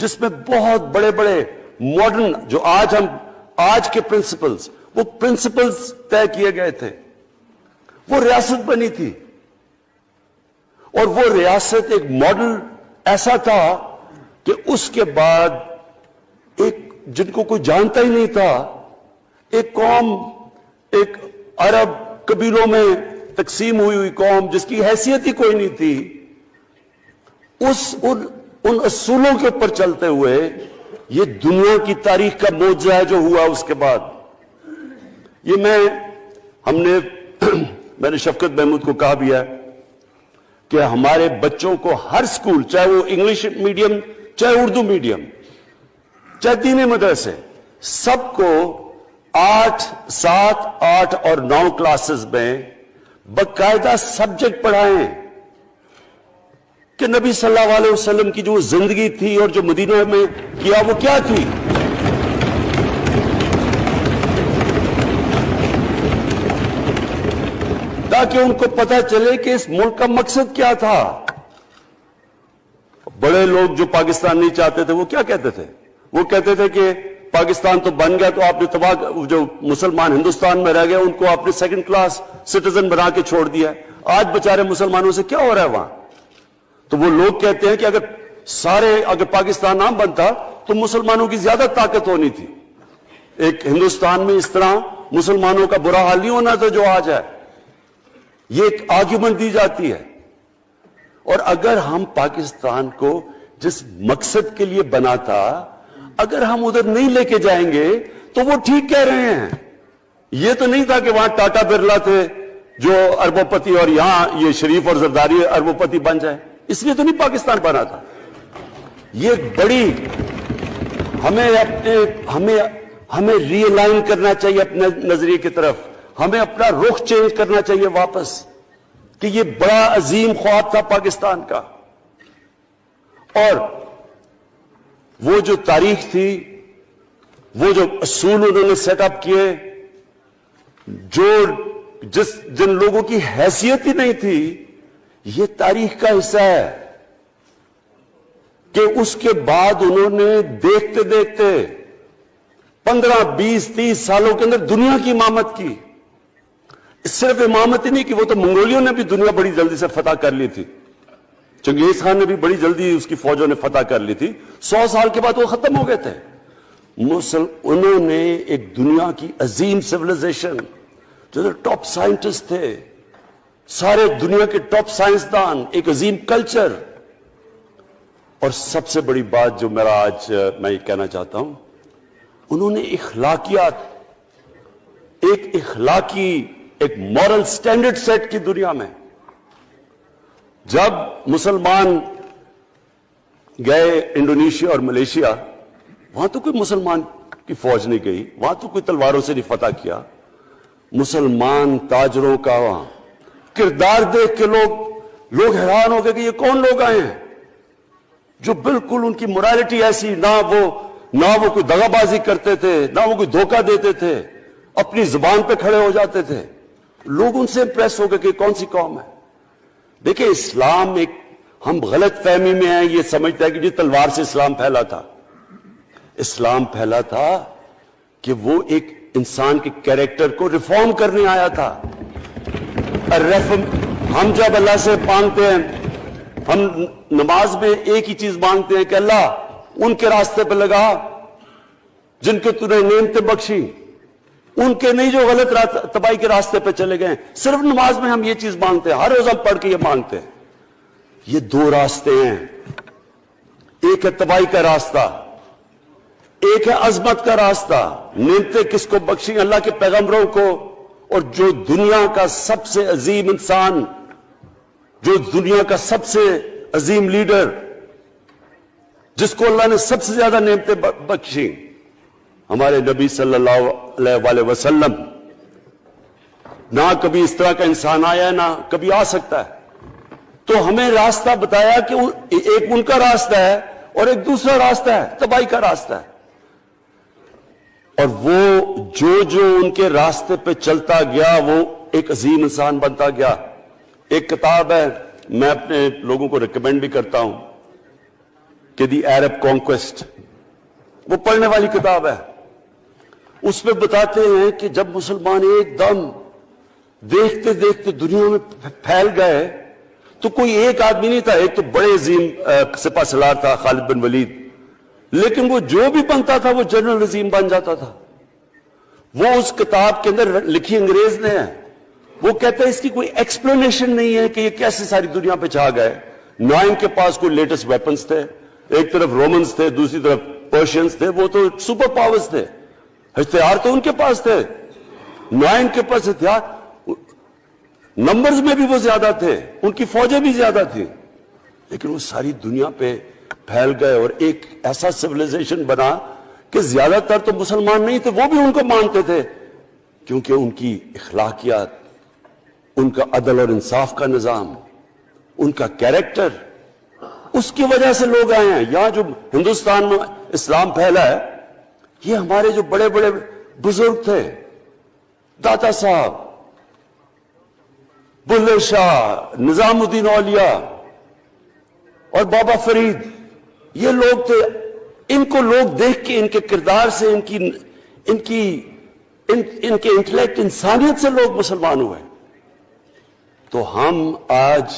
جس میں بہت بڑے بڑے ماڈرن جو آج کے پرنسپلز، وہ پرنسپلز طے کیے گئے تھے. وہ ریاست بنی تھی، اور وہ ریاست ایک ماڈل ایسا تھا کہ اس کے بعد ایک جن کو کوئی جانتا ہی نہیں تھا، ایک قوم، ایک عرب قبیلوں میں تقسیم ہوئی قوم جس کی حیثیت ہی کوئی نہیں تھی، ان اصولوں کے اوپر چلتے ہوئے یہ دنیا کی تاریخ کا معجزہ ہے جو ہوا اس کے بعد. یہ میں نے شفقت محمود کو کہا بھی ہے کہ ہمارے بچوں کو ہر سکول، چاہے وہ انگلش میڈیم، چاہے اردو میڈیم، چاہے دینی مدرسے، سب کو 8، 7، 8 اور 9 کلاسز میں باقاعدہ سبجیکٹ پڑھائیں کہ نبی صلی اللہ علیہ وسلم کی جو زندگی تھی اور جو مدینہ میں کیا وہ کیا تھی. تاکہ ان کو پتہ چلے کہ اس ملک کا مقصد کیا تھا. بڑے لوگ جو پاکستان نہیں چاہتے تھے وہ کیا کہتے تھے؟ وہ کہتے تھے کہ پاکستان تو بن گیا تو آپ نے تباہ، جو مسلمان ہندوستان میں رہ گئے ان کو آپ نے سیکنڈ کلاس سٹیزن بنا کے چھوڑ دیا. آج بیچارے مسلمانوں سے کیا ہو رہا ہے وہاں؟ تو وہ لوگ کہتے ہیں کہ اگر پاکستان نہ بنتا تو مسلمانوں کی زیادہ طاقت ہونی تھی. ایک ہندوستان میں اس طرح مسلمانوں کا برا حال نہیں ہونا تھا جو آج ہے. یہ ایک آرگیومنٹ دی جاتی ہے. اور اگر ہم پاکستان کو جس مقصد کے لیے بنا تھا اگر ہم ادھر نہیں لے کے جائیں گے تو وہ ٹھیک کہہ رہے ہیں. یہ تو نہیں تھا کہ وہاں ٹاٹا برلا تھے جو اربوں پتی اور یہاں یہ شریف اور زرداری اربوں پتی بن جائے. اس لیے تو نہیں پاکستان بنا تھا. یہ بڑی ہمیں ری الائن کرنا چاہیے اپنے نظریے کی طرف. ہمیں اپنا رخ چینج کرنا چاہیے واپس کہ یہ بڑا عظیم خواب تھا پاکستان کا. اور وہ جو تاریخ تھی، وہ جو اصول انہوں نے سیٹ اپ کیے، جن لوگوں کی حیثیت ہی نہیں تھی، یہ تاریخ کا حصہ ہے کہ اس کے بعد انہوں نے دیکھتے دیکھتے 15، 20، 30 سالوں کے اندر دنیا کی امامت کی. صرف امامت ہی نہیں کہ وہ تو منگولیوں نے بھی دنیا بڑی جلدی سے فتح کر لی تھی. چنگیز خان نے بھی بڑی جلدی اس کی فوجوں نے فتح کر لی تھی. 100 سال کے بعد وہ ختم ہو گئے تھے. انہوں نے ایک دنیا کی عظیم سیولائزیشن، جو ٹاپ سائنٹسٹ تھے، سارے دنیا کے ٹاپ سائنسدان، ایک عظیم کلچر. اور سب سے بڑی بات جو آج میں یہ کہنا چاہتا ہوں، انہوں نے اخلاقیات، ایک مورل سٹینڈرڈ سیٹ کی دنیا میں. جب مسلمان گئے انڈونیشیا اور ملیشیا، وہاں تو کوئی مسلمان کی فوج نہیں گئی، وہاں تو کوئی تلواروں سے نہیں فتح کیا. مسلمان تاجروں کا وہاں کردار دیکھ کے لوگ حیران ہو گئے کہ یہ کون لوگ آئے ہیں جو بالکل ان کی مورالٹی ایسی، نہ وہ کوئی دغا بازی کرتے تھے، نہ وہ کوئی دھوکہ دیتے تھے، اپنی زبان پہ کھڑے ہو جاتے تھے. لوگ ان سے امپریس ہو گئے کہ کون سی قوم ہے. دیکھیں اسلام ہم غلط فہمی میں ہیں، یہ سمجھتا ہے کہ جی تلوار سے اسلام پھیلا تھا. اسلام پھیلا تھا کہ وہ ایک انسان کے کیریکٹر کو ریفارم کرنے آیا تھا. ہم جب اللہ سے مانگتے ہیں، ہم نماز میں ایک ہی چیز مانگتے ہیں کہ اللہ ان کے راستے پہ لگا جن کو تو نے نعمتیں بخشی، ان کے نہیں جو غلط تباہی کے راستے پہ چلے گئے. صرف نماز میں ہم یہ چیز مانگتے ہیں، ہر روز ہم پڑھ کے یہ مانگتے ہیں. یہ 2 راستے ہیں، ایک ہے تباہی کا راستہ، ایک ہے عظمت کا راستہ. نعمتیں کس کو بخشی؟ اللہ کے پیغمبروں کو. اور جو دنیا کا سب سے عظیم انسان، جو دنیا کا سب سے عظیم لیڈر، جس کو اللہ نے سب سے زیادہ نعمتیں بخشی، ہمارے نبی صلی اللہ علیہ وسلم. نہ کبھی اس طرح کا انسان آیا ہے، نہ کبھی آ سکتا ہے. تو ہمیں راستہ بتایا کہ ایک ان کا راستہ ہے اور ایک دوسرا راستہ ہے، تباہی کا راستہ ہے. اور وہ جو ان کے راستے پہ چلتا گیا وہ ایک عظیم انسان بنتا گیا. ایک کتاب ہے، میں اپنے لوگوں کو ریکمینڈ بھی کرتا ہوں کہ دی عرب کانکویسٹ، وہ پڑھنے والی کتاب ہے. اس میں بتاتے ہیں کہ جب مسلمان ایک دم دیکھتے دیکھتے دنیا میں پھیل گئے تو کوئی ایک آدمی نہیں تھا. ایک تو بڑے عظیم سپہ سالار تھا خالد بن ولید، لیکن وہ جو بھی بنتا تھا وہ جنرل عظیم بن جاتا تھا. وہ اس کتاب کے اندر لکھی انگریز نے ہے. وہ کہتا ہے اس کی کوئی ایکسپلینیشن نہیں ہے کہ یہ کیسے ساری دنیا پہ چھا گئے. نہ ان کے پاس کوئی لیٹسٹ ویپنز تھے، ایک طرف رومنز تھے، دوسری طرف پرشینز تھے، وہ تو سپر پاورز تھے، ہتھیار تو ان کے پاس تھے. نہ ان کے پاس ہتھیار، نمبرز میں بھی وہ زیادہ تھے، ان کی فوجیں بھی زیادہ تھیں، لیکن وہ ساری دنیا پہ پھیل گئے اور ایک ایسا سویلائزیشن بنا کہ زیادہ تر تو مسلمان نہیں تھے، وہ بھی ان کو مانتے تھے، کیونکہ ان کی اخلاقیات، ان کا عدل اور انصاف کا نظام، ان کا کیریکٹر، اس کی وجہ سے لوگ آئے ہیں. یہاں جو ہندوستان میں اسلام پھیلا ہے، یہ ہمارے جو بڑے بڑے بزرگ تھے، داتا صاحب، بلے شاہ، نظام الدین اولیاء اور بابا فرید، یہ لوگ تھے. ان کو لوگ دیکھ کے، ان کے کردار سے، ان کے انٹلیکٹ، انسانیت سے لوگ مسلمان ہوئے. تو ہم آج،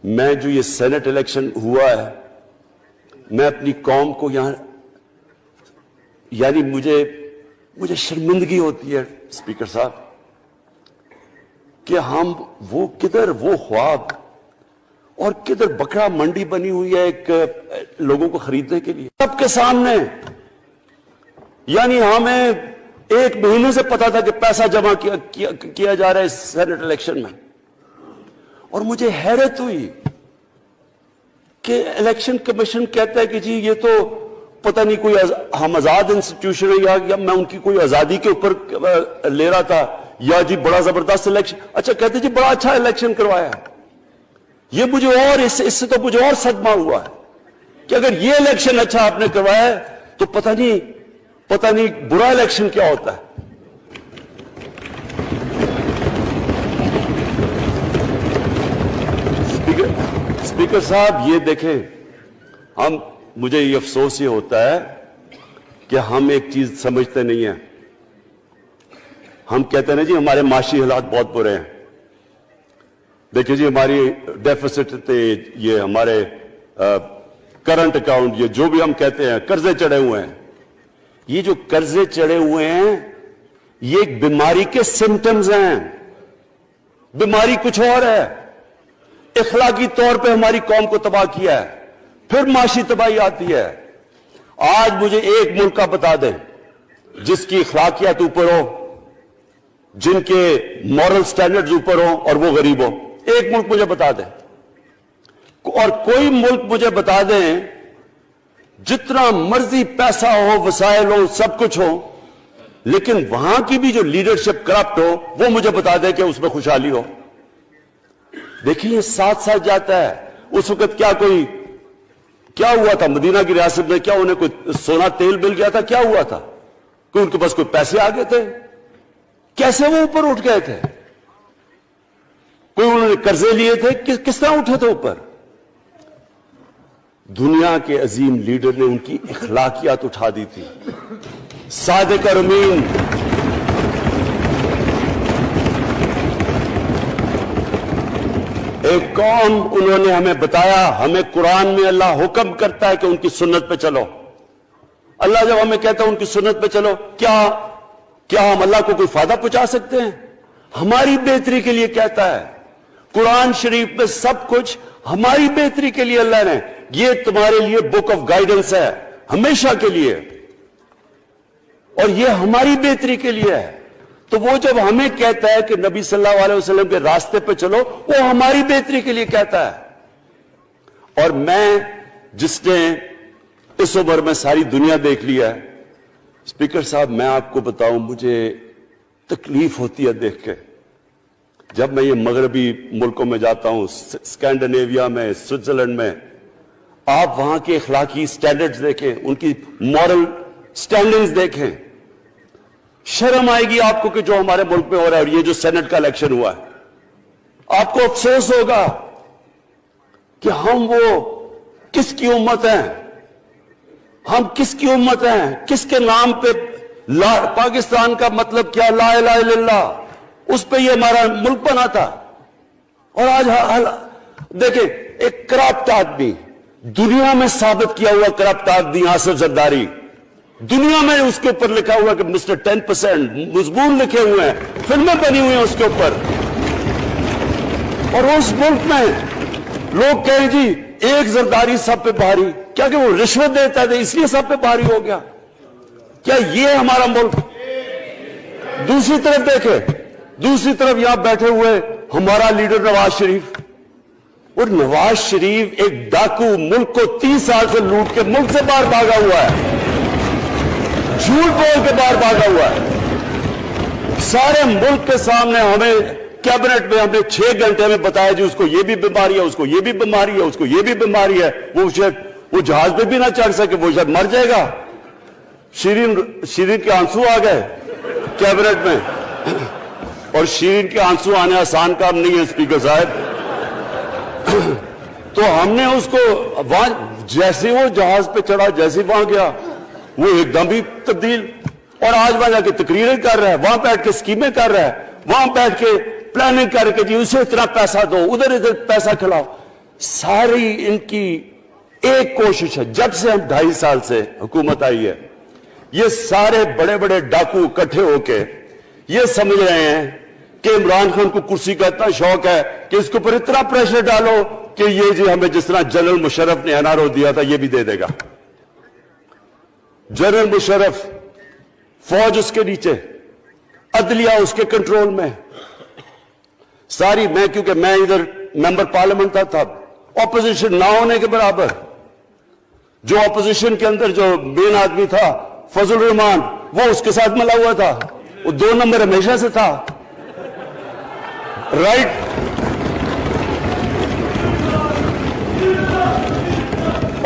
میں جو یہ سینٹ الیکشن ہوا ہے، میں اپنی قوم کو یہاں، یعنی مجھے شرمندگی ہوتی ہے اسپیکر صاحب کہ ہم وہ کدھر وہ خواب اور کدھر بکرا منڈی بنی ہوئی ہے ایک لوگوں کو خریدنے کے لیے سب کے سامنے. یعنی ہمیں ایک مہینے سے پتا تھا کہ پیسہ جمع کیا جا رہا ہے اس سینٹ الیکشن میں، اور مجھے حیرت ہوئی کہ الیکشن کمیشن کہتا ہے کہ جی یہ تو پتہ نہیں کوئی ہم آزاد انسٹیٹیوشن ہے یا میں ان کی کوئی آزادی کے اوپر لے رہا تھا، یا جی بڑا زبردست الیکشن. اچھا کہتے جی بڑا اچھا الیکشن کروایا ہے. یہ مجھے اور اس سے تو مجھے اور صدمہ ہوا ہے کہ اگر یہ الیکشن اچھا آپ نے کروایا ہے تو پتہ نہیں برا الیکشن کیا ہوتا ہے. اسپیکر صاحب یہ دیکھیں، مجھے یہ افسوس یہ ہوتا ہے کہ ہم ایک چیز سمجھتے نہیں ہیں. ہم کہتے ہیں جی ہمارے معاشی حالات بہت برے ہیں. دیکھیں جی ہماری ڈیفیسٹ تھے، یہ ہمارے کرنٹ اکاؤنٹ، یہ جو بھی ہم کہتے ہیں، قرضے چڑھے ہوئے ہیں. یہ جو قرضے چڑھے ہوئے ہیں یہ ایک بیماری کے سمٹمز ہیں. بیماری کچھ اور ہے. اخلاقی طور پہ ہماری قوم کو تباہ کیا ہے، پھر معاشی تباہی آتی ہے. آج مجھے ایک ملک کا بتا دیں جس کی اخلاقیات اوپر ہو، جن کے مورل سٹینڈرڈز اوپر ہوں اور وہ غریب ہو. ایک ملک مجھے بتا دیں، اور کوئی ملک مجھے بتا دیں جتنا مرضی پیسہ ہو، وسائل ہو، سب کچھ ہو، لیکن وہاں کی بھی جو لیڈرشپ کرپٹ ہو، وہ مجھے بتا دیں کہ اس میں خوشحالی ہو. دیکھیں یہ ساتھ ساتھ جاتا ہے. اس وقت کیا ہوا تھا مدینہ کی ریاست میں؟ کیا انہیں کوئی سونا تیل مل گیا تھا؟ کیا ہوا تھا؟ کوئی ان کے پاس کوئی پیسے آ گئے تھے؟ کیسے وہ اوپر اٹھ گئے تھے؟ کوئی انہوں نے قرضے لیے تھے؟ کس طرح اٹھے تھے اوپر؟ دنیا کے عظیم لیڈر نے ان کی اخلاقیات اٹھا دی تھی. صادق اور امین، ایک قوم، انہوں نے ہمیں بتایا. ہمیں قرآن میں اللہ حکم کرتا ہے کہ ان کی سنت پہ چلو. اللہ جب ہمیں کہتا ہے ان کی سنت پہ چلو، کیا ہم اللہ کو کوئی فائدہ پہنچا سکتے ہیں؟ ہماری بہتری کے لیے کہتا ہے. قرآن شریف میں سب کچھ ہماری بہتری کے لیے اللہ نے، یہ تمہارے لیے بک آف گائیڈنس ہے ہمیشہ کے لیے، اور یہ ہماری بہتری کے لیے ہے. تو وہ جب ہمیں کہتا ہے کہ نبی صلی اللہ علیہ وسلم کے راستے پہ چلو، وہ ہماری بہتری کے لیے کہتا ہے. اور میں جس نے اس عمر میں ساری دنیا دیکھ لیا ہے، اسپیکر صاحب میں آپ کو بتاؤں، مجھے تکلیف ہوتی ہے دیکھ کے. جب میں یہ مغربی ملکوں میں جاتا ہوں، اسکینڈینیویا میں، سوئٹزرلینڈ میں، آپ وہاں کے اخلاقی سٹینڈرڈز دیکھیں، ان کی مورل سٹینڈنگز دیکھیں، شرم آئے گی آپ کو کہ جو ہمارے ملک میں ہو رہا ہے. اور یہ جو سینٹ کا الیکشن ہوا ہے، آپ کو افسوس ہوگا کہ ہم وہ کس کی امت ہیں ہم؟ کس کی امت ہیں؟ کس کے نام پہ پاکستان کا مطلب کیا؟ لا الہ الا اللہ، اس پہ یہ ہمارا ملک بنا تھا۔ اور آج دیکھیں، ایک کرپٹ آدمی، دنیا میں ثابت کیا ہوا کرپٹ آدمی آصف زرداری، دنیا میں اس کے اوپر لکھا ہوا کہ مسٹر 10%، مضمون لکھے ہوئے ہیں، فلمیں بنی ہوئی ہیں اس کے اوپر۔ اور اس ملک میں لوگ کہیں جی ایک زرداری سب پہ بھاری، کیا کہ وہ رشوت دیتا تھا اس لیے سب پہ بھاری ہو گیا؟ کیا یہ ہمارا ملک؟ دوسری طرف دیکھیں، دوسری طرف یہاں بیٹھے ہوئے ہمارا لیڈر نواز شریف، اور نواز شریف ایک ڈاکو، ملک کو 30 سال سے لوٹ کے ملک سے باہر بھاگا ہوا ہے، جھوٹ بول کے باہر بھاگا ہوا ہے۔ سارے ملک کے سامنے ہمیں کیبنٹ میں ہم نے 6 گھنٹے میں بتایا جی اس کو یہ بھی بیماری ہے، اس کو یہ بھی بیماری ہے، اس کو یہ بھی بیماری ہے، وہ جہاز پہ بھی نہ چڑھ سکے، وہ شاید مر جائے گا۔ شیرین کے آنسو آ گئے کیبنٹ میں، اور شیرین کے آنسو آنے آسان کام نہیں ہے اسپیکر صاحب۔ تو ہم نے اس کو وہاں جیسے وہ جہاز پہ چڑھا، جیسے وہاں گیا وہ ایک دم ہی تبدیل، اور آج وہاں جا کے تقریریں کر رہا ہے، وہاں بیٹھ کے اسکیمیں کر رہا ہے، وہاں بیٹھ کے پلاننگ کر کے جی اسے اتنا پیسہ دو، ادھر پیسہ کھلاؤ۔ ساری ان کی ایک کوشش ہے، جب سے ہم 2.5 سال سے حکومت آئی ہے، یہ سارے بڑے بڑے ڈاکو اکٹھے ہو کے یہ سمجھ رہے ہیں کہ عمران خان کو کرسی کا اتنا شوق ہے کہ اس کے اوپر اتنا پریشر ڈالو کہ یہ جی ہمیں جس طرح جنرل مشرف نے NRO دیا تھا یہ بھی دے دے گا۔ جنرل مشرف، فوج اس کے نیچے، عدلیہ اس کے کنٹرول میں ساری۔ کیونکہ میں ادھر ممبر پارلیمنٹ تھا، اپوزیشن نہ ہونے کے برابر، جو اپوزیشن کے اندر جو مین آدمی تھا فضل الرحمان، وہ اس کے ساتھ ملا ہوا تھا، وہ 2 نمبر ہمیشہ سے تھا، رائٹ۔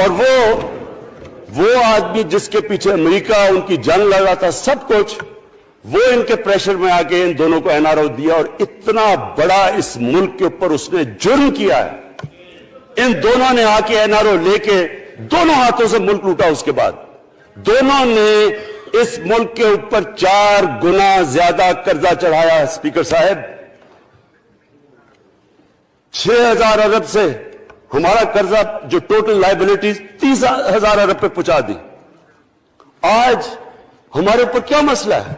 اور وہ آدمی جس کے پیچھے امریکہ ان کی جنگ لڑ رہا تھا، سب کچھ، وہ ان کے پریشر میں آ کے ان دونوں کو NRO دیا، اور اتنا بڑا اس ملک کے اوپر اس نے جرم کیا ہے۔ ان دونوں نے آ کے NRO لے کے دونوں ہاتھوں سے ملک لوٹا۔ اس کے بعد دونوں نے اس ملک کے اوپر 4 گنا زیادہ قرضہ چڑھایا۔ اسپیکر صاحب، 6,000 ارب سے ہمارا قرضہ جو ٹوٹل لائبلٹیز 30,000 ارب پہ پہنچا دی۔ آج ہمارے اوپر کیا مسئلہ ہے؟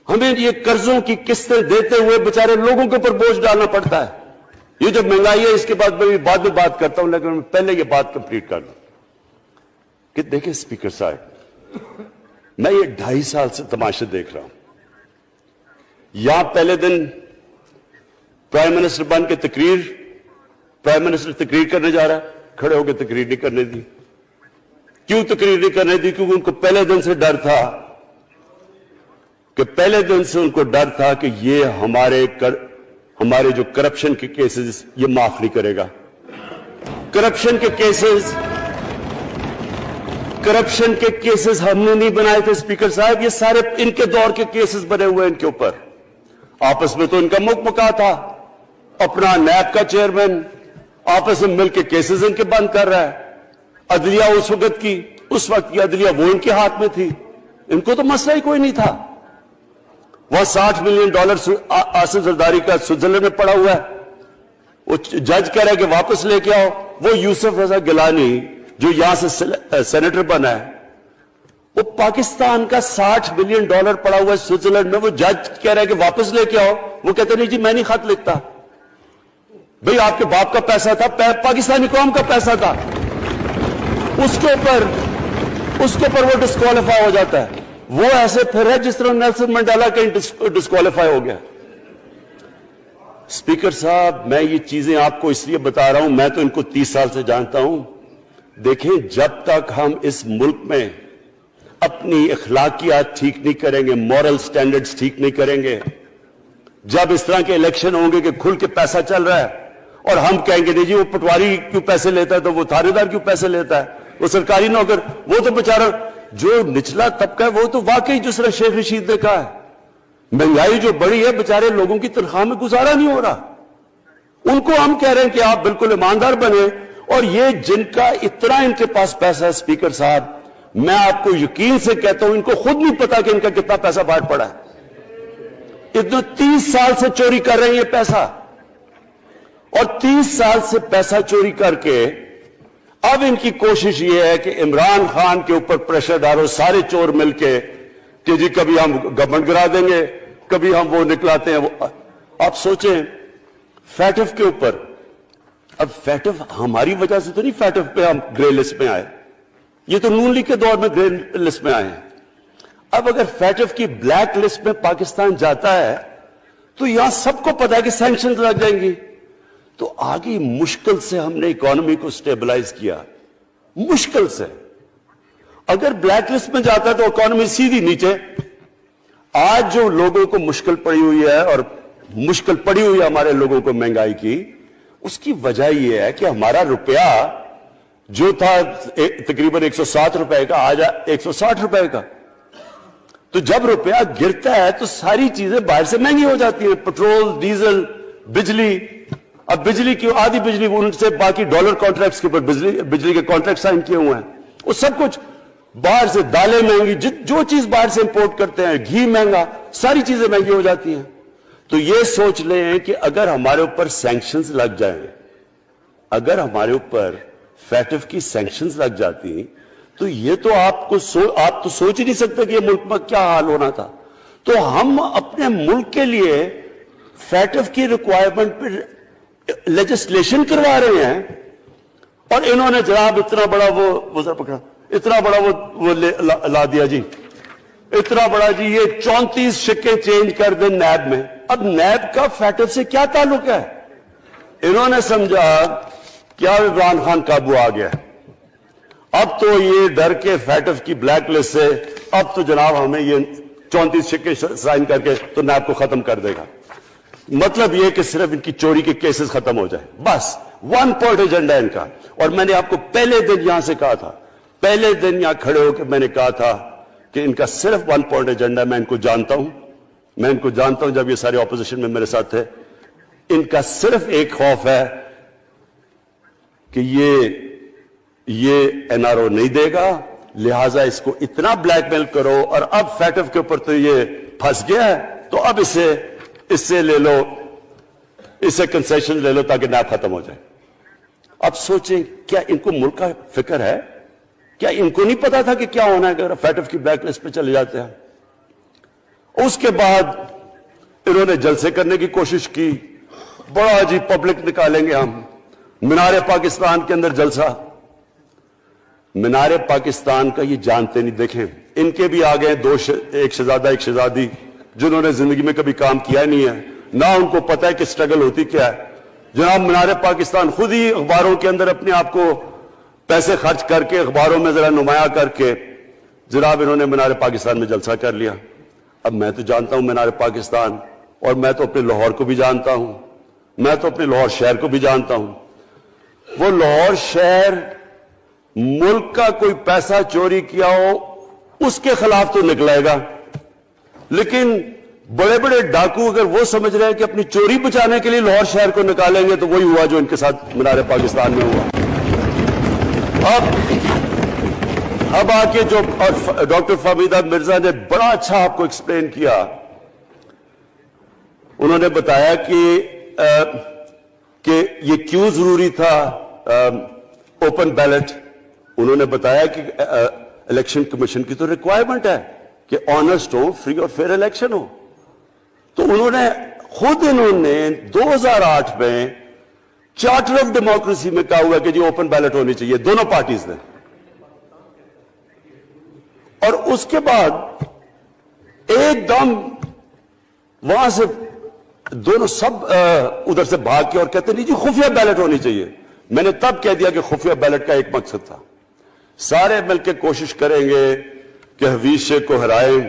ہمیں یہ قرضوں کی قسطیں دیتے ہوئے بیچارے لوگوں کے اوپر بوجھ ڈالنا پڑتا ہے۔ یہ جو مہنگائی ہے اس کے بعد میں بعد میں بات کرتا ہوں، لیکن میں پہلے یہ بات کمپلیٹ کر لوں کہ دیکھیں اسپیکر صاحب، میں یہ 2.5 سال سے تماشے دیکھ رہا ہوں۔ یہاں پہلے دن پرائم منسٹر بن کے پرائم منسٹر تقریر کرنے جا رہا ہے، کھڑے ہو کے تقریر نہیں کرنے دی۔ کیوں تقریر نہیں کرنے دی؟ کیونکہ ان کو پہلے دن سے ڈر تھا کہ یہ ہمارے جو کرپشن کے کیسز یہ معاف نہیں کرے گا۔ کرپشن کے کیسز ہم نے نہیں بنائے تھے اسپیکر صاحب، یہ سارے ان کے دور کے کیسز بنے ہوئے ان کے اوپر۔ آپس میں تو ان کا مکمکا تھا، اپنا نیب کا چیئرمین آپس میں مل کے کیسز ان کے بند کر رہا ہے۔ عدلیہ اس وقت کی عدلیہ وہ ان کے ہاتھ میں تھی، ان کو تو مسئلہ ہی کوئی نہیں تھا۔ وہ $60 ملین آصف زرداری کا سوئٹزرلینڈ میں پڑا ہوا ہے، وہ جج کہہ رہا ہے کہ واپس لے کے آؤ۔ وہ یوسف رضا گیلانی جو یہاں سے سینیٹر بنا ہے، وہ پاکستان کا $60 ملین پڑا ہوا ہے سوئٹزرلینڈ میں، وہ جج کہہ رہا ہے کہ واپس لے کے آؤ۔ وہ کہتے نہیں جی میں نہیں خط لکھتا، بھئی آپ کے باپ کا پیسہ تھا، پاکستانی قوم کا پیسہ تھا، اس کے اوپر وہ ڈسکوالیفائی ہو جاتا ہے۔ وہ ایسے پھر ہے جس طرح نیلسن منڈیلا کہیں ڈسکوالیفائی ہو گیا۔ اسپیکر صاحب، میں یہ چیزیں آپ کو اس لیے بتا رہا ہوں، میں تو ان کو 30 سال سے جانتا ہوں۔ دیکھیں، جب تک ہم اس ملک میں اپنی اخلاقیات ٹھیک نہیں کریں گے، مورل سٹینڈرڈز ٹھیک نہیں کریں گے، جب اس طرح کے الیکشن ہوں گے کہ کھل کے پیسہ چل رہا ہے اور ہم کہیں گے نہیں جی وہ پٹواری کیوں پیسے لیتا ہے، تو وہ تھانے دار کیوں پیسے لیتا ہے، وہ سرکاری نوکر، وہ تو بیچارہ جو نچلا طبقہ ہے وہ تو واقعی جس طرح شیخ رشید نے کہا ہے، مہنگائی جو بڑی ہے، بیچارے لوگوں کی تنخواہ میں گزارا نہیں ہو رہا۔ ان کو ہم کہہ رہے ہیں کہ آپ بالکل ایماندار بنے اور یہ جن کا اتنا ان کے پاس پیسہ ہے اسپیکر صاحب، میں آپ کو یقین سے کہتا ہوں ان کو خود نہیں پتا کہ ان کا کتنا پیسہ باہر پڑا ہے۔ اتنا 30 سال سے چوری کر رہے ہیں یہ پیسہ، اور 30 سال سے پیسہ چوری کر کے اب ان کی کوشش یہ ہے کہ عمران خان کے اوپر پریشر ڈالو سارے چور مل کے کہ جی کبھی ہم گورنمنٹ گرا دیں گے، کبھی ہم وہ نکلاتے ہیں۔ آپ سوچیں فیٹف کے اوپر، اب فیٹف ہماری وجہ سے تو نہیں فیٹف پہ ہم گرے لسٹ میں آئے، یہ تو نون لیگ کے دور میں گرے لسٹ میں آئے ہیں۔ اب اگر فیٹف کی بلیک لسٹ میں پاکستان جاتا ہے تو یہاں سب کو پتا ہے کہ سینکشنز لگ جائیں گی، تو آگے مشکل سے ہم نے اکانومی کو سٹیبلائز کیا، مشکل سے۔ اگر بلیک لسٹ میں جاتا ہے تو اکانومی سیدھی نیچے۔ آج جو لوگوں کو مشکل پڑی ہوئی ہے، اور مشکل پڑی ہوئی ہے ہمارے لوگوں کو مہنگائی کی، اس کی وجہ یہ ہے کہ ہمارا روپیہ جو تھا تقریباً 107 روپے کا، آج 160 روپے کا۔ تو جب روپیہ گرتا ہے تو ساری چیزیں باہر سے مہنگی ہو جاتی ہیں، پٹرول، ڈیزل، بجلی۔ اب بجلی کی آدھی بجلی ان سے باقی ڈالر کانٹریکٹس کے اوپر بجلی کے کانٹریکٹ سائن کیے ہوئے ہیں، وہ سب کچھ باہر سے، دالیں مہنگی، جو چیز باہر سے امپورٹ کرتے ہیں، گھی مہنگا، ساری چیزیں مہنگی ہو جاتی ہیں۔ تو یہ سوچ لیں کہ اگر ہمارے اوپر سینکشنز لگ جائیں، اگر ہمارے اوپر فیٹف کی سینکشنز لگ جاتی تو یہ تو آپ تو سوچ ہی نہیں سکتے کہ یہ ملک میں کیا حال ہونا تھا۔ تو ہم اپنے ملک کے لیے فیٹف کی ریکوائرمنٹ پہ لیجسلیشن کروا رہے ہیں، اور انہوں نے جناب اتنا بڑا وہ ذرا پکڑا، اتنا بڑا وہ لا دیا جی، اتنا بڑا جی، یہ 34 شکیں چینج کر دیں نیب میں۔ اب نیب کا فیٹف سے کیا تعلق ہے؟ انہوں نے سمجھا کیا عمران خان قابو آ گیا، اب تو یہ ڈر کے فیٹف کی بلیک لسٹ سے اب تو جناب ہمیں یہ 34 شکیں سائن کر کے تو نیب کو ختم کر دے گا۔ مطلب یہ کہ صرف ان کی چوری کے کیسز ختم ہو جائیں، بس ون پوائنٹ ایجنڈا ان کا۔ اور میں نے آپ کو پہلے دن یہاں سے کہا تھا، پہلے دن یہاں کھڑے ہو کے میں نے کہا تھا کہ ان کا صرف ون پوائنٹ ایجنڈا، میں ان کو جانتا ہوں، جب یہ سارے اپوزیشن میں میرے ساتھ تھے، ان کا صرف ایک خوف ہے کہ یہ این آر او نہیں دے گا، لہٰذا اس کو اتنا بلیک میل کرو، اور اب فیٹف کے اوپر تو یہ پھنس گیا ہے تو اب اس سے لے لو، اس سے کنسیشن لے لو تاکہ نیب ختم ہو جائے۔ اب سوچیں کیا ان کو ملک کا فکر ہے؟ کیا ان کو نہیں پتا تھا کہ کیا ہونا ہے اگر فیٹف کی بلیک لسٹ پہ چلے جاتے ہیں؟ اس کے بعد انہوں نے جلسے کرنے کی کوشش کی، بڑا جی پبلک نکالیں گے ہم، مینار پاکستان کے اندر جلسہ۔ مینار پاکستان کا یہ جانتے نہیں، دیکھیں ان کے بھی آگے ایک شہزادہ ایک شہزادی جنہوں نے زندگی میں کبھی کام کیا نہیں ہے، نہ ان کو پتہ ہے کہ سٹرگل ہوتی کیا ہے۔ جناب مینار پاکستان خود ہی اخباروں کے اندر اپنے آپ کو پیسے خرچ کر کے اخباروں میں ذرا نمایاں کر کے جناب انہوں نے مینار پاکستان میں جلسہ کر لیا۔ اب میں تو جانتا ہوں مینار پاکستان، اور میں تو اپنے لاہور کو بھی جانتا ہوں، میں تو اپنے لاہور شہر کو بھی جانتا ہوں۔ وہ لاہور شہر ملک کا کوئی پیسہ چوری کیا ہو اس کے خلاف تو نکلے گا، لیکن بڑے بڑے ڈاکو اگر وہ سمجھ رہے ہیں کہ اپنی چوری بچانے کے لیے لاہور شہر کو نکالیں گے تو وہی ہوا جو ان کے ساتھ مینار پاکستان میں ہوا۔ اب آ کے جو ڈاکٹر فہمیدہ مرزا نے بڑا اچھا آپ کو ایکسپلین کیا، انہوں نے بتایا کہ یہ کیوں ضروری تھا اوپن بیلٹ۔ انہوں نے بتایا کہ الیکشن کمیشن کی تو ریکوائرمنٹ ہے کہ آنسٹ ہو، فری اور فیئر الیکشن ہو۔ تو انہوں نے 2008 میں چارٹر آف ڈیموکریسی میں کہا ہوا کہ جی اوپن بیلٹ ہونی چاہیے، دونوں پارٹیز نے۔ اور اس کے بعد ایک دم وہاں سے دونوں سب ادھر سے بھاگ کے اور کہتے نہیں جی خفیہ بیلٹ ہونی چاہیے۔ میں نے تب کہہ دیا کہ خفیہ بیلٹ کا ایک مقصد تھا، سارے مل کے کوشش کریں گے کہ حفیظ شیخ کو ہرائیں،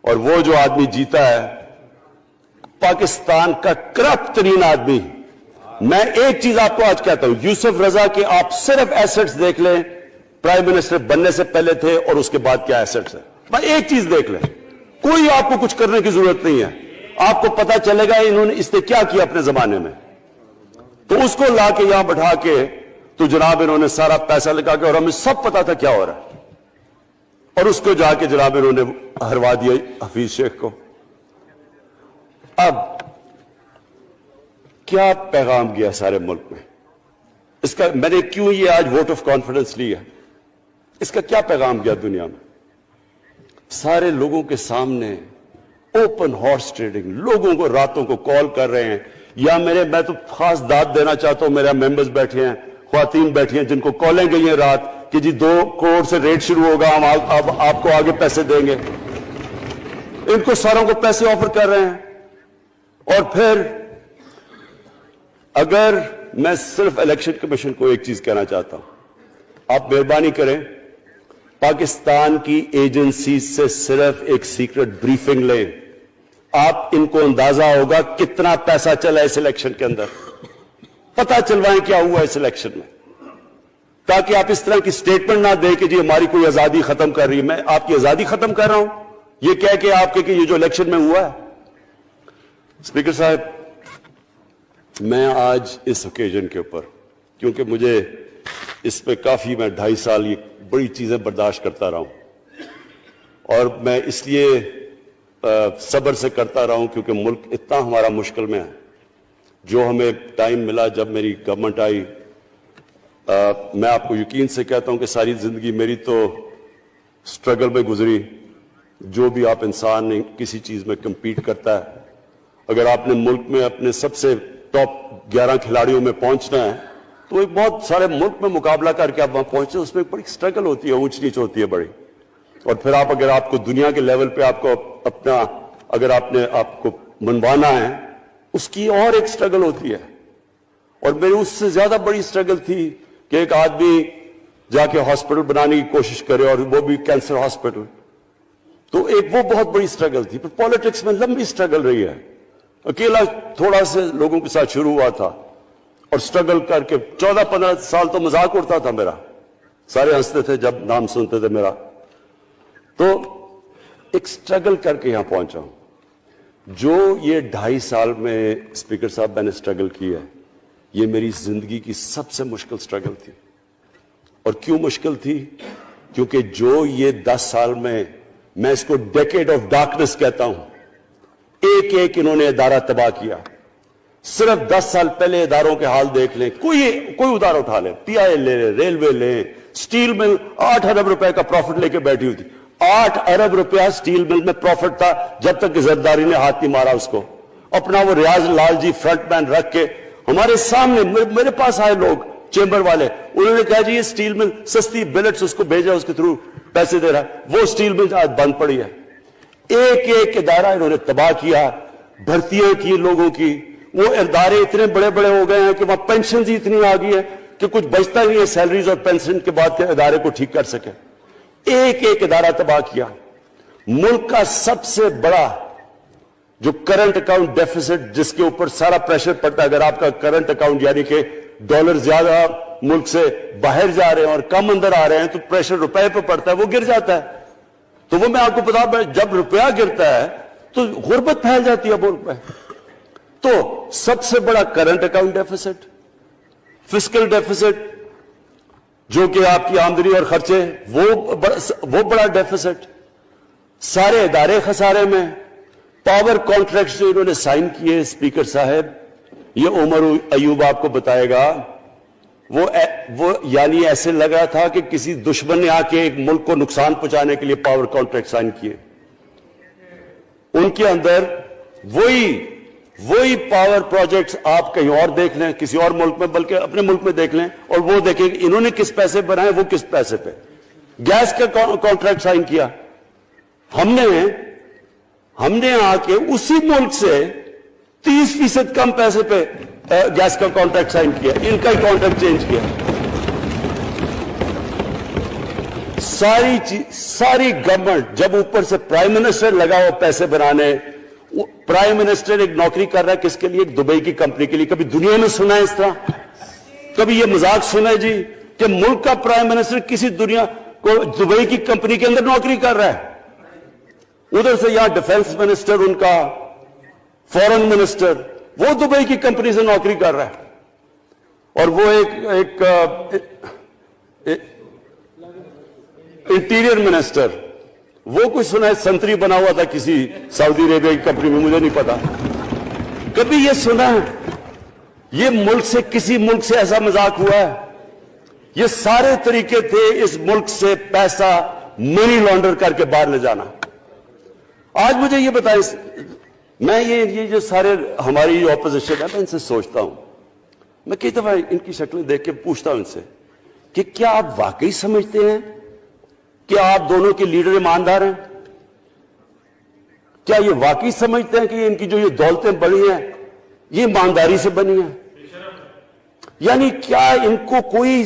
اور وہ جو آدمی جیتا ہے پاکستان کا کرپٹ ترین آدمی۔ میں ایک چیز آپ کو آج کہتا ہوں، یوسف رضا کے آپ صرف ایسٹس دیکھ لیں، پرائم منسٹر بننے سے پہلے تھے اور اس کے بعد کیا ایسٹس ہیں، بس ایک چیز دیکھ لیں، کوئی آپ کو کچھ کرنے کی ضرورت نہیں ہے، آپ کو پتا چلے گا انہوں نے اس نے کیا کیا اپنے زمانے میں۔ تو اس کو لا کے یہاں بٹھا کے تو جناب انہوں نے سارا پیسہ لگا کے، اور ہمیں سب پتا تھا کیا ہو رہا ہے، اور اس کو جا کے جناب انہوں نے ہروا دیا حفیظ شیخ کو۔ اب کیا پیغام گیا سارے ملک میں؟ اس کا میں نے کیوں یہ آج ووٹ آف کانفیڈنس لی ہے، اس کا کیا پیغام گیا دنیا میں؟ سارے لوگوں کے سامنے اوپن ہارس ٹریڈنگ، لوگوں کو راتوں کو کال کر رہے ہیں، یا میں تو خاص داد دینا چاہتا ہوں، میرے ممبرز بیٹھے ہیں، خواتین بیٹھی ہیں جن کو کالیں گئی ہیں رات کہ جی 2 کروڑ سے ریٹ شروع ہوگا، ہم آپ کو آگے پیسے دیں گے، ان کو ساروں کو پیسے آفر کر رہے ہیں۔ اور پھر اگر میں صرف الیکشن کمیشن کو ایک چیز کہنا چاہتا ہوں، آپ مہربانی کریں پاکستان کی ایجنسی سے صرف ایک سیکرٹ بریفنگ لیں، آپ ان کو اندازہ ہوگا کتنا پیسہ چلا اس الیکشن کے اندر، پتہ چلوائیں کیا ہوا اس الیکشن میں، تاکہ آپ اس طرح کی سٹیٹمنٹ نہ دیں کہ جی ہماری کوئی آزادی ختم کر رہی ہے۔ میں آپ کی آزادی ختم کر رہا ہوں یہ کہہ کے آپ کہ یہ جو الیکشن میں ہوا ہے۔ اسپیکر صاحب، میں آج اس اوکیزن کے اوپر، کیونکہ مجھے اس پہ کافی، میں 2.5 سال یہ بڑی چیزیں برداشت کرتا رہا ہوں، اور میں اس لیے صبر سے کرتا رہا ہوں کیونکہ ملک اتنا ہمارا مشکل میں ہے۔ جو ہمیں ٹائم ملا جب میری گورنمنٹ آئی، میں آپ کو یقین سے کہتا ہوں کہ ساری زندگی میری تو سٹرگل میں گزری۔ جو بھی آپ انسان کسی چیز میں کمپیٹ کرتا ہے، اگر آپ نے ملک میں اپنے سب سے ٹاپ 11 کھلاڑیوں میں پہنچنا ہے تو ایک بہت سارے ملک میں مقابلہ کر کے آپ وہاں پہنچے، اس میں ایک بڑی سٹرگل ہوتی ہے، اونچ نیچ ہوتی ہے بڑی۔ اور پھر اگر آپ کو دنیا کے لیول پہ آپ کو اپنا، اگر آپ کو منوانا ہے، اس کی اور ایک سٹرگل ہوتی ہے۔ اور میری اس سے زیادہ بڑی سٹرگل تھی کہ ایک آدمی جا کے ہاسپٹل بنانے کی کوشش کرے، اور وہ بھی کینسر ہاسپٹل، تو ایک وہ بہت بڑی سٹرگل تھی۔ پھر پالیٹکس میں لمبی سٹرگل رہی ہے، اکیلا تھوڑا سے لوگوں کے ساتھ شروع ہوا تھا، اور سٹرگل کر کے 14-15 سال تو مذاق اڑتا تھا میرا، سارے ہنستے تھے جب نام سنتے تھے میرا، تو ایک سٹرگل کر کے یہاں پہنچا ہوں۔ جو یہ 2.5 سال میں اسپیکر صاحب میں نے سٹرگل کی ہے، یہ میری زندگی کی سب سے مشکل سٹرگل تھی۔ اور کیوں مشکل تھی؟ کیونکہ جو یہ 10 سال میں اس کو ڈیکیڈ آف ڈارکنس کہتا ہوں، ایک ایک انہوں نے ادارہ تباہ کیا۔ صرف 10 سال پہلے اداروں کے حال دیکھ لیں، کوئی ادارہ اٹھا لیں، پی آئی لے لیں، ریلوے لیں، سٹیل مل 8 ارب روپے کا پروفٹ لے کے بیٹھی ہوئی تھی۔ 8 ارب روپیہ سٹیل مل میں پروفٹ تھا جب تک کہ زرداری نے ہاتھ نہیں مارا اس کو۔ اپنا وہ ریاض لال جی فرنٹ مین رکھ کے ہمارے سامنے، میرے پاس آئے لوگ چیمبر والے، انہوں نے کہا جی یہ سٹیل مل سستی بلٹس اس کو بھیجا، اس کے تھرو پیسے دے رہا ہے، وہ سٹیل مل آج بند پڑی ہے۔ ایک ایک ادارہ انہوں نے تباہ کیا، بھرتیاں کی لوگوں کی، وہ ادارے اتنے بڑے بڑے ہو گئے ہیں کہ وہاں پینشن ہی اتنی آ گئی ہے کہ کچھ بچتا نہیں ہے سیلریز اور پینشن کے بعد کے ادارے کو ٹھیک کر سکے۔ ایک ایک ادارہ تباہ کیا۔ ملک کا سب سے بڑا جو کرنٹ اکاؤنٹ ڈیفیسٹ، جس کے اوپر سارا پریشر پڑتا ہے، اگر آپ کا کرنٹ اکاؤنٹ یعنی کہ ڈالر زیادہ ملک سے باہر جا رہے ہیں اور کم اندر آ رہے ہیں تو پریشر روپے پہ پڑتا ہے، وہ گر جاتا ہے۔ تو وہ میں آپ کو بتا، جب روپیہ گرتا ہے تو غربت پھیل جاتی ہے ملک میں۔ تو سب سے بڑا current account deficit, fiscal deficits جو کہ آپ کی آمدنی اور خرچے، وہ بڑا ڈیفیسٹ، سارے ادارے خسارے میں۔ پاور کانٹریکٹس جو انہوں نے سائن کیے اسپیکر صاحب، یہ عمر ایوب آپ کو بتائے گا، وہ یعنی ایسے لگ رہا تھا کہ کسی دشمن نے آ کے ایک ملک کو نقصان پہنچانے کے لیے پاور کانٹریکٹ سائن کیے۔ ان کے اندر وہی پاور پروجیکٹس آپ کہیں اور دیکھ لیں، کسی اور ملک میں، بلکہ اپنے ملک میں دیکھ لیں، اور وہ دیکھیں کہ انہوں نے کس پیسے بنائے، وہ کس پیسے پہ۔ گیس کا کانٹریکٹ سائن کیا ہم نے آ کے اسی ملک سے 30% کم پیسے پہ گیس کا کانٹریکٹ سائن کیا، ان کا ہی کانٹریکٹ چینج کیا۔ ساری گورنمنٹ، جب اوپر سے پرائم منسٹر لگا ہوا پیسے بنانے، پرائم منسٹر ایک نوکری کر رہا ہے کس کے لیے؟ ایک دبئی کی کمپنی کے لیے۔ کبھی دنیا میں سنا ہے اس طرح؟ کبھی یہ مذاق سنا ہے جی کہ ملک کا پرائم منسٹر کسی دنیا کو دبئی کی کمپنی کے اندر نوکری کر رہا ہے؟ ادھر سے یہاں ڈیفنس منسٹر، ان کا فورن منسٹر، وہ دبئی کی کمپنی سے نوکری کر رہا ہے۔ اور وہ ایک انٹیریئر منسٹر، وہ کچھ سنا ہے سنتری بنا ہوا تھا کسی سعودی عربیہ کی کمپنی میں، مجھے نہیں پتا، کبھی یہ سنا ہے یہ ملک سے کسی ملک سے ایسا مذاق ہوا ہے؟ یہ سارے طریقے تھے اس ملک سے پیسہ منی لانڈر کر کے باہر لے جانا۔ آج مجھے یہ بتائیں، میں یہ جو سارے ہماری اپوزیشن ہے، میں ان سے سوچتا ہوں، میں کئی دفعہ ان کی شکلیں دیکھ کے پوچھتا ہوں ان سے کہ کیا آپ واقعی سمجھتے ہیں کہ آپ دونوں کے لیڈر ایماندار ہیں؟ کیا یہ واقعی سمجھتے ہیں کہ ان کی جو یہ دولتیں بڑی ہیں یہ ایمانداری سے بنی ہیں؟ یعنی کیا ان کو کوئی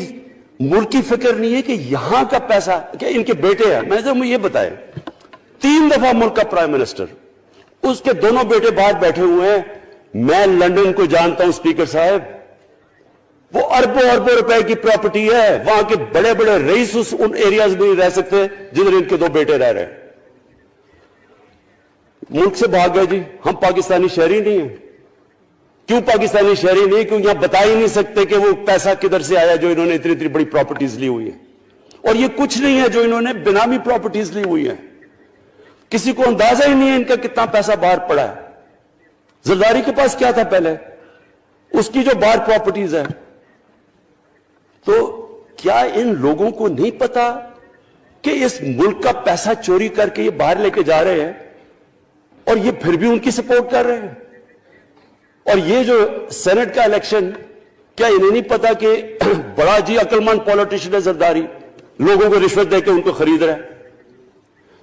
ملک کی فکر نہیں ہے کہ یہاں کا پیسہ، کیا ان کے بیٹے ہیں؟ میں تو یہ بتائیں، 3 دفعہ ملک کا پرائم منسٹر، اس کے دونوں بیٹے باہر بیٹھے ہوئے ہیں، میں لندن کو جانتا ہوں اسپیکر صاحب، وہ اربوں اربوں روپے کی پراپرٹی ہے، وہاں کے بڑے بڑے رئیس ان ایریاز میں نہیں رہ سکتے جدھر ان کے 2 بیٹے رہ رہے ہیں۔ ملک سے بھاگ گئے، جی ہم پاکستانی شہری نہیں ہیں۔ کیوں پاکستانی شہری نہیں؟ کیوں یہاں بتا ہی نہیں سکتے کہ وہ پیسہ کدھر سے آیا جو انہوں نے اتنی بڑی پراپرٹیز لی ہوئی ہیں، اور یہ کچھ نہیں ہے جو انہوں نے بنامی پراپرٹیز لی ہوئی ہیں۔ کسی کو اندازہ ہی نہیں ہے ان کا کتنا پیسہ باہر پڑا ہے۔ زرداری کے پاس کیا تھا پہلے، اس کی جو باہر پراپرٹیز ہے۔ تو کیا ان لوگوں کو نہیں پتا کہ اس ملک کا پیسہ چوری کر کے یہ باہر لے کے جا رہے ہیں اور یہ پھر بھی ان کی سپورٹ کر رہے ہیں؟ اور یہ جو سینٹ کا الیکشن، کیا انہیں نہیں پتا کہ بڑا جی عقل مند پولیٹیشن ہے زرداری، لوگوں کو رشوت دے کے ان کو خرید رہا ہے؟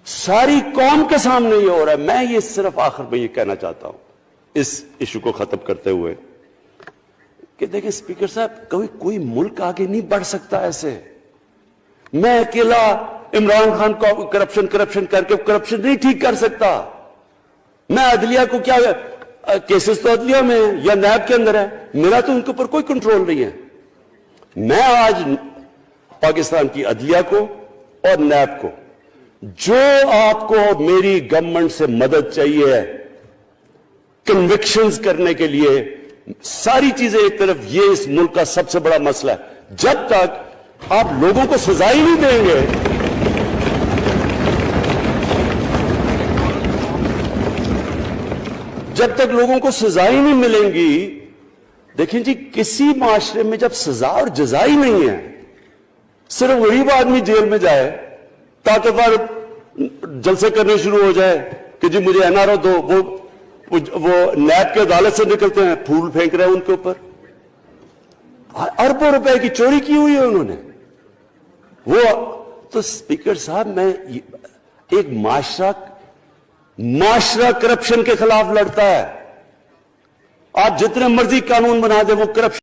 ساری قوم کے سامنے یہ ہو رہا ہے۔ میں یہ صرف آخر میں یہ کہنا چاہتا ہوں اس ایشو کو ختم کرتے ہوئے کہ دیکھیں اسپیکر صاحب، کوئی ملک آگے نہیں بڑھ سکتا ایسے۔ میں اکیلا عمران خان کو کرپشن کر کے کرپشن نہیں ٹھیک کر سکتا۔ میں عدلیہ کو کیا، کیسز تو عدلیہ میں یا نیب کے اندر ہے، میرا تو ان کے اوپر کوئی کنٹرول نہیں ہے۔ میں آج پاکستان کی عدلیہ کو اور نیب کو، جو آپ کو میری گورنمنٹ سے مدد چاہیے کنوکشنز کرنے کے لیے، ساری چیزیں ایک طرف، یہ اس ملک کا سب سے بڑا مسئلہ ہے۔ جب تک آپ لوگوں کو سزا ہی نہیں دیں گے، جب تک لوگوں کو سزا ہی نہیں ملیں گی، دیکھیں جی کسی معاشرے میں جب سزا اور جزا ہی نہیں ہے، صرف غریب آدمی جیل میں جائے، طاقتور جلسے کرنے شروع ہو جائے کہ جی مجھے NRO دو، وہ نیب کے عدالت سے نکلتے ہیں، پھول پھینک رہے ہیں ان کے اوپر، اربوں روپے کی چوری کی ہوئی ہے انہوں نے۔ وہ تو اسپیکر صاحب، میں ایک معاشرہ کرپشن کے خلاف لڑتا ہے۔ آپ جتنے مرضی قانون بنا دیں، وہ کرپشن